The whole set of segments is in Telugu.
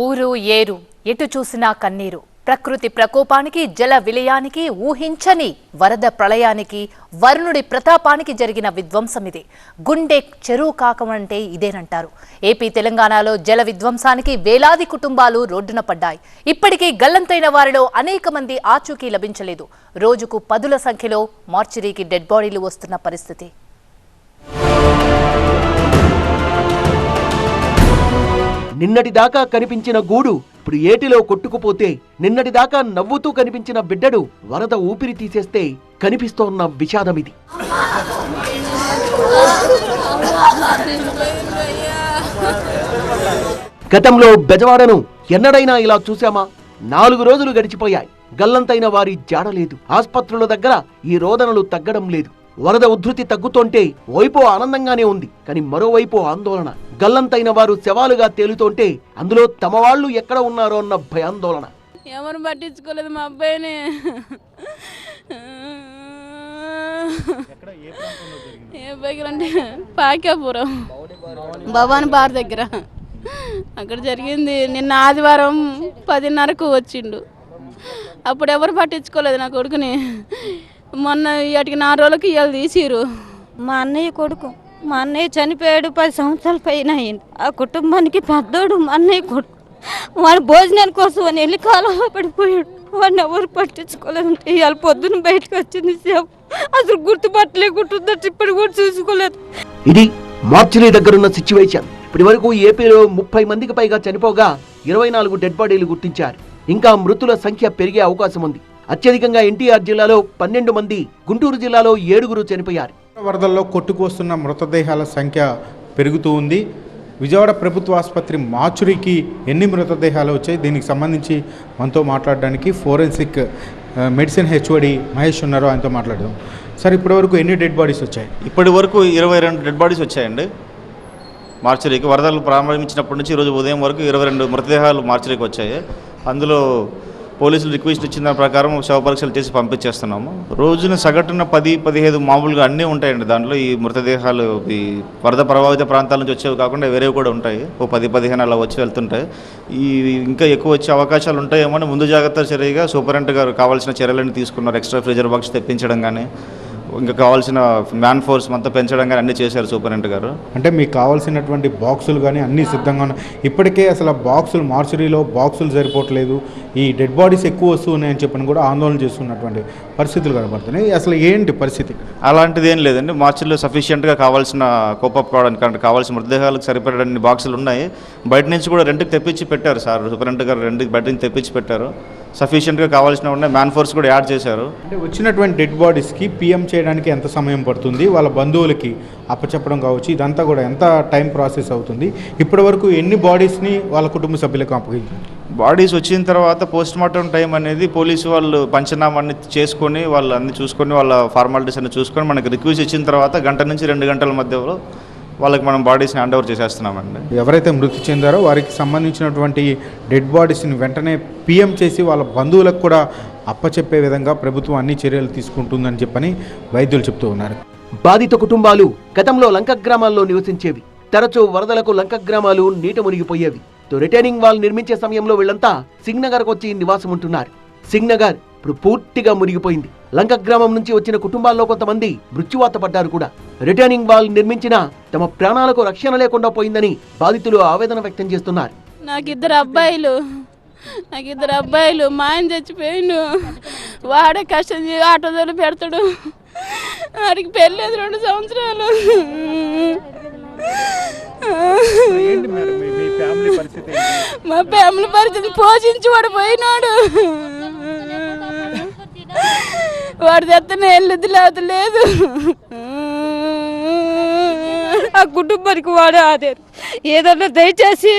ఊరు ఏరు ఎటు చూసినా కన్నీరు. ప్రకృతి ప్రకోపానికి, జల విలయానికి, ఊహించని వరద ప్రళయానికి, వరుణుడి ప్రతాపానికి జరిగిన విధ్వంసమిది. గుండె చెరువు కాకమంటే ఇదేనంటారు. ఏపీ తెలంగాణలో జల విధ్వంసానికి వేలాది కుటుంబాలు రోడ్డున పడ్డాయి. ఇప్పటికీ గల్లంతైన వారిలో అనేక మంది ఆచూకీ లభించలేదు. రోజుకు పదుల సంఖ్యలో మార్చురీకి డెడ్ బాడీలు వస్తున్న పరిస్థితి. నిన్నటిదాకా కనిపించిన గూడు ఇప్పుడు ఏటిలో కొట్టుకుపోతే, నిన్నటిదాకా నవ్వుతూ కనిపించిన బిడ్డడు వరద ఊపిరి తీసేస్తే కనిపిస్తోన్న విషాదమిది. గతంలో బెజవాడను ఎన్నడైనా ఇలా చూశామా? 4 రోజులు గడిచిపోయాయి. గల్లంతైన వారి జాడలేదు. ఆస్పత్రుల దగ్గర ఈ రోదనలు తగ్గడం లేదు. వరద ఉధృతి తగ్గుతుంటే వైపు ఆనందంగానే ఉంది, కానీ మరోవైపు ఆందోళన. గల్లంతైన వారు శవాలుగా తేలుతుంటే అందులో తమ వాళ్ళు ఎక్కడ ఉన్నారో అన్న భయాందోళన. ఎవరు పట్టించుకోలేదు మా అబ్బాయిని. ఏ దగ్గర అంటే పాకాపురం భవాని బార్ దగ్గర అక్కడ జరిగింది. నిన్న ఆదివారం 10:30కు వచ్చిండు. అప్పుడు ఎవరు పట్టించుకోలేదు నా కొడుకుని. మొన్న ఇటుకి 4 రోజులకి ఇవాళ తీసిరు. మా అన్నయ్య కొడుకు, మా అన్నయ్య చనిపోయాడు. 10 సంవత్సరాల పైన అయింది. ఆ కుటుంబానికి పెద్దోడు మా అన్నయ్య కొడుకు. వాడు భోజనం కోసం అని వెళ్ళి కాలంలో పడిపోయాడు. వాడిని ఎవరు పట్టించుకోలేదు. ఇవాళ పొద్దున్న బయటకు వచ్చింది. అసలు గుర్తుపట్టలేకుంటుందంటే ఇప్పుడు కూడా చూసుకోలేదు. ఇది మార్చురీ దగ్గరున్న సిచ్యువేషన్. ఇప్పటి వరకు ఏపీలో 30 మందికి పైగా చనిపోగా 24 డెడ్ బాడీలు గుర్తించారు. ఇంకా మృతుల సంఖ్య పెరిగే అవకాశం ఉంది. అత్యధికంగా ఎన్టీఆర్ జిల్లాలో 12 మంది, గుంటూరు జిల్లాలో 7 చనిపోయారు. వరదల్లో కొట్టుకొస్తున్న మృతదేహాల సంఖ్య పెరుగుతూ ఉంది. విజయవాడ ప్రభుత్వ ఆసుపత్రి మార్చురీకి ఎన్ని మృతదేహాలు వచ్చాయి, దీనికి సంబంధించి మనతో మాట్లాడడానికి ఫోరెన్సిక్ మెడిసిన్ హెచ్ఓడి మహేష్ ఉన్నారు. ఆయనతో మాట్లాడదాం. సార్, ఇప్పటివరకు ఎన్ని డెడ్ బాడీస్ వచ్చాయి? ఇప్పటి వరకు 22 డెడ్ బాడీస్ వచ్చాయండి మార్చురీకి. వరదలు ప్రారంభించినప్పటి నుంచి ఈరోజు ఉదయం వరకు 22 మృతదేహాలు మార్చురీకి వచ్చాయి. అందులో పోలీసులు రిక్వెస్ట్ ఇచ్చిన దాని ప్రకారం శవ పరీక్షలు చేసి పంపించేస్తున్నాము. రోజున సగటున 10-15 మామూలుగా అన్నీ ఉంటాయండి. దాంట్లో ఈ మృతదేహాలు ఈ వరద ప్రభావిత ప్రాంతాల నుంచి వచ్చేవి కాకుండా వేరేవి కూడా ఉంటాయి. 10-15 అలా వచ్చి వెళ్తుంటాయి. ఈ ఇంకా ఎక్కువ వచ్చే అవకాశాలు ఉంటాయేమో అని ముందు జాగ్రత్త చర్యగా సూపరింటెండెంట్ గారు కావాల్సిన చర్యలన్నీ తీసుకున్నారు. ఎక్స్ట్రా ఫ్రీజర్ బాక్స్ తెప్పించడం కానీ, ఇంకా కావాల్సిన మ్యాన్ ఫోర్స్ అంతా పెంచడం కానీ అన్నీ చేశారు సూపరింటెండెంట్ గారు. అంటే మీకు కావాల్సినటువంటి బాక్సులు కానీ అన్నీ సిద్ధంగా ఉన్నాయి. ఇప్పటికే అసలు బాక్సులు మార్చురీలో బాక్సులు సరిపోవట్లేదు, ఈ డెడ్ బాడీస్ ఎక్కువ వస్తున్నాయని చెప్పని కూడా ఆందోళన చేస్తున్నటువంటి పరిస్థితులు కనబడుతున్నాయి. అసలు ఏంటి పరిస్థితి? అలాంటిది ఏం లేదండి. మార్చురీలో సఫిషియెంట్గా కావాల్సిన కోపప్ కావడానికి కావాల్సిన మృతదేహాలకు సరిపడని బాక్సులు ఉన్నాయి. బయట నుంచి కూడా రెండుకి తెప్పించి పెట్టారు సార్ సూపరింటెండెంట్ గారు. రెండుకి బయట నుంచి తెప్పించి పెట్టారు. సఫిషియెంట్గా కావాల్సిన ఉన్నాయి. మ్యాన్ ఫోర్స్ కూడా యాడ్ చేశారు. అంటే వచ్చినటువంటి డెడ్ బాడీస్కి పిఎం చేయడానికి ఎంత సమయం పడుతుంది, వాళ్ళ బంధువులకి అప్పచెప్పడం కావచ్చు, ఇదంతా కూడా ఎంత టైం ప్రాసెస్ అవుతుంది? ఇప్పటి వరకు ఎన్ని బాడీస్ని వాళ్ళ కుటుంబ సభ్యులకు అప్పగించారు? బాడీస్ వచ్చిన తర్వాత పోస్ట్ మార్టం టైం అనేది పోలీసు వాళ్ళు పంచనామాన్ని చేసుకొని, వాళ్ళు అన్ని చూసుకొని, వాళ్ళ ఫార్మాలిటీస్ అన్ని చూసుకొని మనకి రిక్వెస్ట్ ఇచ్చిన తర్వాత 1 నుంచి 2 గంటల మధ్యలో వాళ్ళకి మనం బాడీస్ని హ్యాండ్ ఓవర్ చేసేస్తున్నామండి. ఎవరైతే మృతి చెందారో వారికి సంబంధించినటువంటి డెడ్ బాడీస్ని వెంటనే పిఎం చేసి వాళ్ళ బంధువులకు కూడా అప్పచెప్పే విధంగా ప్రభుత్వం అన్ని చర్యలు తీసుకుంటుందని చెప్పని వైద్యులు చెప్తూ ఉన్నారు. బాధిత కుటుంబాలు గతంలో లంక గ్రామాల్లో నివసించేవి. తరచూ వరదలకు లంక గ్రామాలు నీట మునిగిపోయేవి. రిటైనింగ్ వాల్ నిర్మించే సమయంలో వీళ్లంతా సింగ్నగర్కు వచ్చి నివాసం ఉంటున్నారు. సింగ్నగర్ ఇప్పుడు పూర్తిగా మునిగిపోయింది. లంక గ్రామం నుంచి వచ్చిన కుటుంబాల్లో కొంతమంది మృత్యువాత పడ్డారు కూడా. రిటైనింగ్ వాల్ నిర్మించినా తమ ప్రాణాలకు రక్షణ లేకుండా పోయిందని బాధితులు ఆవేదన వ్యక్తం చేస్తున్నారు. నాకు ఇద్దరు అబ్బాయిలు మా ఆయన చచ్చిపోయిండు. వాడే కష్టం ఆటోదలు పెడతాడు. వాడికి పెళ్ళలేదు 2 సంవత్సరాలు. మా ఫ్యామిలీ పరిస్థితి పోషించి వాడు పోయినాడు. వాడు తెత్తనే వెళ్ళదు లేదు. ఆ కుటుంబానికి వాడే ఆధారు. ఏదన్నా దయచేసి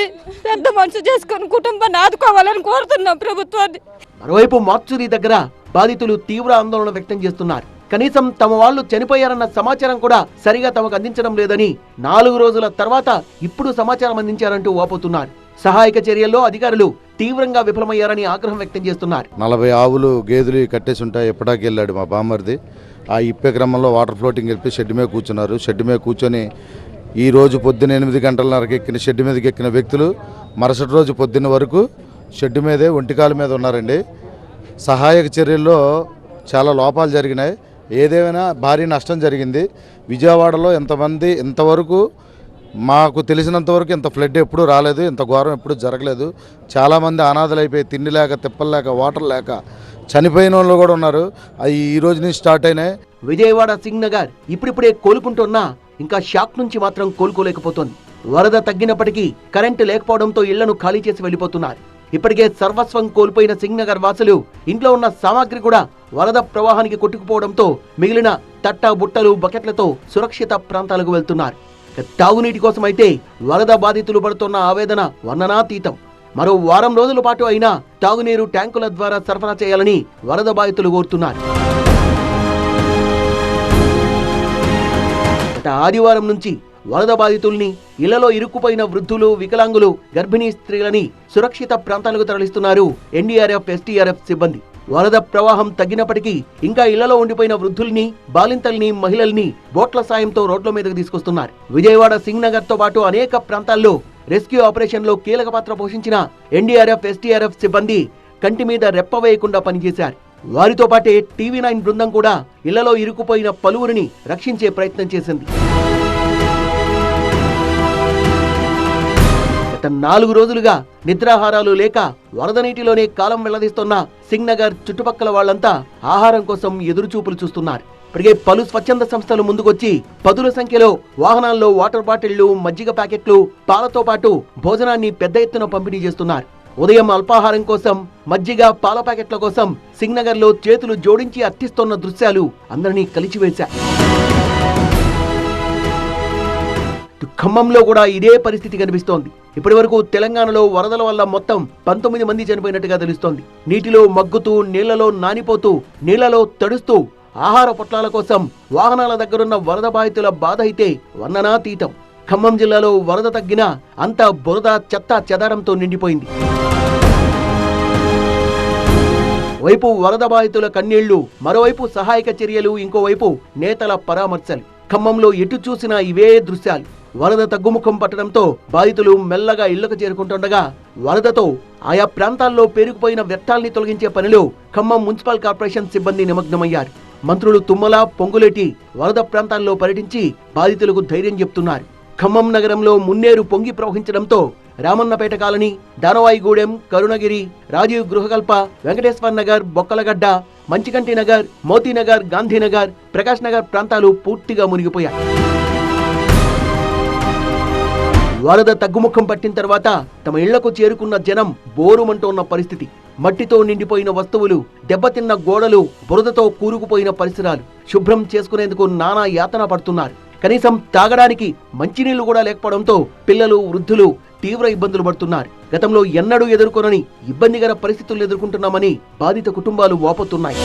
పెద్ద మనసు చేసుకొని కుటుంబాన్ని ఆదుకోవాలని కోరుతున్నాం ప్రభుత్వాన్ని. మరోవైపు మార్చురీ దగ్గర బాధితులు తీవ్ర ఆందోళన వ్యక్తం చేస్తున్నారు. కనీసం తమ వాళ్ళు చనిపోయారన్న సమాచారం కూడా సరిగా తమకు అందించడం లేదని 4 రోజుల తర్వాత ఇప్పుడు సమాచారం అందించారంటూ వాపోతున్నారు. సహాయక చర్యల్లో అధికారులు తీవ్రంగా విఫలమయ్యారని ఆగ్రహం వ్యక్తం చేస్తున్నారు. 40 ఆవులు గేదెలు కట్టేసి ఉంటాయి. ఎప్పటికి వెళ్ళాడు మా బామ్మర్ది. ఆ ఇప్పే క్రమంలో వాటర్ ఫ్లోటింగ్ వెళ్ళి షెడ్ మీద కూర్చున్నారు. షెడ్ మీద కూర్చొని ఈ రోజు పొద్దున 8 గంటలన్నరకి ఎక్కిన షెడ్ మీదకి ఎక్కిన వ్యక్తులు మరుసటి రోజు పొద్దున్న వరకు షెడ్డు మీదే ఒంటికాల మీద ఉన్నారండి. సహాయక చర్యల్లో చాలా లోపాలు జరిగినాయి. ఏదేమైనా భారీ నష్టం జరిగింది. విజయవాడలో ఇంతవరకు మాకు తెలిసినంతవరకు ఇంత ఫ్లడ్ ఎప్పుడూ రాలేదు, ఇంత ఘోరం ఎప్పుడూ జరగలేదు. చాలామంది అనాథలైపోయి తిండి లేక, తిప్పలు లేక, వాటర్ లేక చనిపోయిన వాళ్ళు కూడా ఉన్నారు. అవి ఈ రోజు నుంచి స్టార్ట్ అయినాయి. విజయవాడ సింగ్ నగర్ ఇప్పుడిప్పుడే కోలుకుంటున్నా ఇంకా షాక్ నుంచి మాత్రం కోలుకోలేకపోతోంది. వరద తగ్గినప్పటికీ కరెంటు లేకపోవడంతో ఇళ్లను ఖాళీ చేసి వెళ్లిపోతున్నారు. ఇప్పటికే సర్వస్వం కోల్పోయిన సింగ్ నగర్ వాసులు ఇంట్లో ఉన్న సామాగ్రి కూడా వరద ప్రవాహానికి కొట్టుకుపోవడంతో మిగిలిన తట్ట బుట్టలు బకెట్లతో సురక్షిత ప్రాంతాలకు వెళ్తున్నారు. తాగునీటి కోసమైతే వరద బాధితులు పడుతున్న ఆవేదన వర్ణనాతీతం. మరో వారం రోజుల పాటు అయినా తాగునీరు ట్యాంకుల ద్వారా సరఫరా చేయాలని వరద బాధితులు కోరుతున్నారు. గత ఆదివారం నుంచి వరద బాధితుల్ని, ఇళ్లలో ఇరుక్కుపోయిన వృద్ధులు, వికలాంగులు, గర్భిణీ స్త్రీలని సురక్షిత ప్రాంతాలకు తరలిస్తున్నారు ఎన్డీఆర్ఎఫ్, ఎస్డీఆర్ఎఫ్ సిబ్బంది. వరద ప్రవాహం తగ్గినప్పటికీ ఇంకా ఇళ్లలో ఉండిపోయిన వృద్ధుల్ని, బాలింతల్ని, మహిళల్ని బోట్ల సాయంతో రోడ్ల మీదకు తీసుకొస్తున్నారు. విజయవాడ సింగ్ నగర్ తో పాటు అనేక ప్రాంతాల్లో రెస్క్యూ ఆపరేషన్ లో కీలక పాత్ర పోషించిన ఎన్డీఆర్ఎఫ్, ఎస్డీఆర్ఎఫ్ సిబ్బంది కంటి మీద రెప్ప వేయకుండా పనిచేశారు. వారితో పాటే టీవీ9 బృందం కూడా ఇళ్లలో ఇరుక్కుపోయిన పలువురిని రక్షించే ప్రయత్నం చేసింది. గత 4 రోజులుగా నిద్రాహారాలు లేక వరద నీటిలోనే కాలం వెళ్లదీస్తున్న సింగ్ నగర్ చుట్టుపక్కల వాళ్లంతా ఆహారం కోసం ఎదురుచూపులు చూస్తున్నారు. ఇప్పటికే పలు స్వచ్ఛంద సంస్థలు ముందుకొచ్చి పదుల సంఖ్యలో వాహనాల్లో వాటర్ బాటిళ్లు, మజ్జిగ ప్యాకెట్లు, పాలతో పాటు భోజనాన్ని పెద్ద ఎత్తున పంపిణీ చేస్తున్నారు. ఉదయం అల్పాహారం కోసం మజ్జిగ, పాల ప్యాకెట్ల కోసం సింగ్ నగర్ లో చేతులు జోడించి అర్థిస్తున్న దృశ్యాలు అందరినీ కలిచివేశాయి. ఖమ్మంలో కూడా ఇదే పరిస్థితి కనిపిస్తోంది. ఇప్పటి వరకు తెలంగాణలో వరదల వల్ల మొత్తం 19 మంది చనిపోయినట్టుగా తెలుస్తోంది. నీటిలో మగ్గుతూ, నీళ్లలో నానిపోతూ, నీళ్లలో తడుస్తూ ఆహార పొట్లాల కోసం వాహనాల దగ్గరున్న వరద బాధితుల బాధ అయితే వర్ణనాతీతం. ఖమ్మం జిల్లాలో వరద తగ్గినా అంతా బురద, చెత్త చెదారంతో నిండిపోయింది. వైపు వరద బాధితుల కన్నీళ్లు, మరోవైపు సహాయక చర్యలు, ఇంకోవైపు నేతల పరామర్శలు. ఖమ్మంలో ఎటు చూసినా ఇవే దృశ్యాలు. వరద తగ్గుముఖం పట్టడంతో బాధితులు మెల్లగా ఇళ్లకు చేరుకుంటుండగా వరదతో ఆయా ప్రాంతాల్లో పేరుకుపోయిన వ్యర్థాల్ని తొలగించే పనిలో ఖమ్మం మున్సిపల్ కార్పొరేషన్ సిబ్బంది నిమగ్నమయ్యారు. మంత్రులు తుమ్మల, పొంగులేటి వరద ప్రాంతాల్లో పర్యటించి బాధితులకు ధైర్యం చెప్తున్నారు. ఖమ్మం నగరంలో మున్నేరు పొంగి ప్రవహించడంతో రామన్నపేట కాలనీ, దానవాయిగూడెం, కరుణగిరి, రాజీవ్ గృహకల్ప, వెంకటేశ్వర్ నగర్, బొక్కలగడ్డ, మంచికంటి నగర్, మోతీనగర్, గాంధీనగర్, ప్రకాష్ నగర్ ప్రాంతాలు పూర్తిగా మునిగిపోయాయి. వరద తగ్గుముఖం పట్టిన తర్వాత తమ ఇళ్లకు చేరుకున్న జనం బోరుమంటోన్న పరిస్థితి. మట్టితో నిండిపోయిన వస్తువులు, దెబ్బతిన్న గోడలు, బురదతో కూరుకుపోయిన పరిసరాలు శుభ్రం చేసుకునేందుకు నానా యాతన పడుతున్నారు. కనీసం తాగడానికి మంచినీళ్లు కూడా లేకపోవడంతో పిల్లలు, వృద్ధులు తీవ్ర ఇబ్బందులు పడుతున్నారు. గతంలో ఎన్నడూ ఎదుర్కొనని ఇబ్బందికర పరిస్థితులు ఎదుర్కొంటున్నామని బాధిత కుటుంబాలు వాపోతున్నాయి.